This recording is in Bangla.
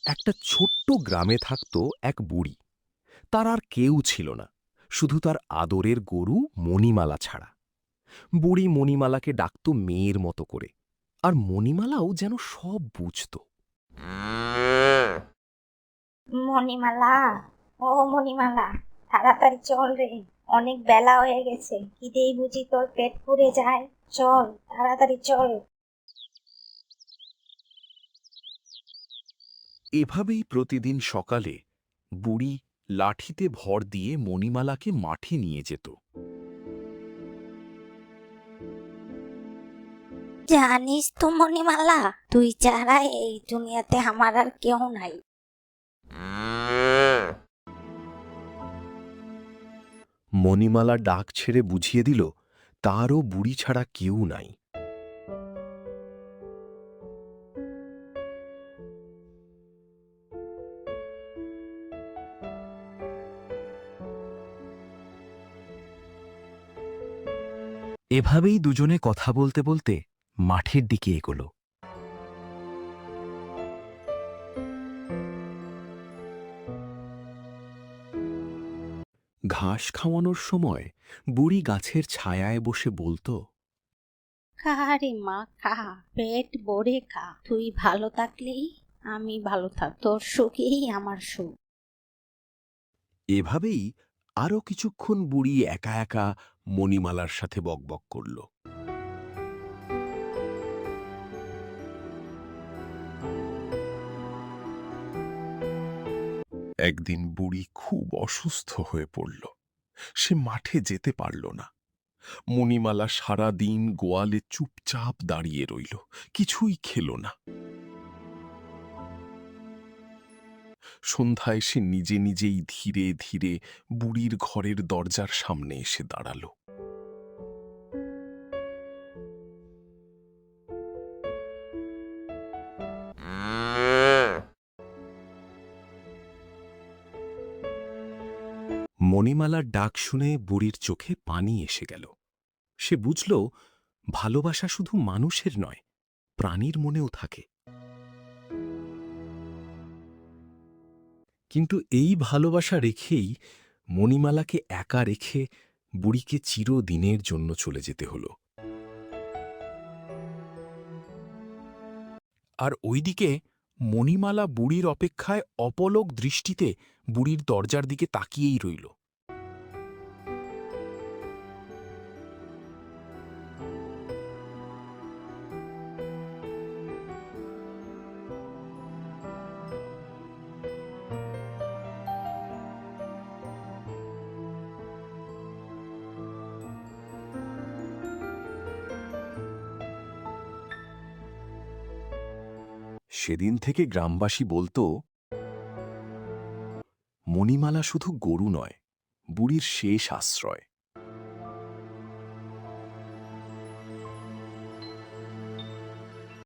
একটা ছোট্ট গ্রামে থাকত এক বুড়ি। তার আর কেউ ছিল না, শুধু তার আদরের গরু মণিমালা ছাড়া। বুড়ি মণিমালাকে ডাকত মেয়ের মতো করে, আর মণিমালাও যেন সব বুঝত। মণিমালা, ও মণিমালা, তাড়াতাড়ি চল রে। অনেক বেলা হয়ে গেছে, খিদেই বুঝি তোর পেট পুড়ে যায়। চল, তাড়াতাড়ি চল। এভাবেই প্রতিদিন সকালে বুড়ি লাঠিতে ভর দিয়ে মণিমালাকে মাঠে নিয়ে যেত। জানিস তো মণিমালা, তুই ছাড়া এই দুনিয়াতে আমার আর কেউ নাই। মণিমালা ডাক ছেড়ে বুঝিয়ে দিল তারও বুড়ি ছাড়া কেউ নাই। এভাবেই দুজনে কথা বলতে বলতে মাঠের দিকে এগোল। ঘাস খাওয়ানোর সময় বুড়ি গাছের ছায়ায় বসে বলতো, খা রে মা, খা, পেট ভরে খা। তুই ভালো থাকলেই আমি ভালো থাক, তোর সুখেই আমার সুখ। এভাবেই আরো কিছুক্ষণ বুড়ি একা একা মণিমালার সাথে বকবক করল। একদিন বুড়ি খুব অসুস্থ হয়ে পড়ল। সে মাঠে যেতে পারল না। মণিমালা সারা দিন গোয়ালে চুপচাপ দাঁড়িয়ে রইল, কিছুই খেল না। সন্ধ্যায় সে নিজে নিজেই ধীরে ধীরে বুড়ির ঘরের দরজার সামনে এসে দাঁড়াল। মণিমালার ডাক শুনে বুড়ির চোখে পানি এসে গেল। সে বুঝল ভালোবাসা শুধু মানুষের নয়, প্রাণীর মনেও থাকে। কিন্তু এই ভালোবাসা রেখেই মণিমালাকে একা রেখে বুড়িকে চিরদিনের জন্য চলে যেতে হল। আর ওইদিকে মণিমালা বুড়ির অপেক্ষায় অপলক দৃষ্টিতে বুড়ির দরজার দিকে তাকিয়েই রইল। সেদিন থেকে গ্রামবাসী বলতো, মণিমালা শুধু গরু নয়, বুড়ির শেষ আশ্রয়।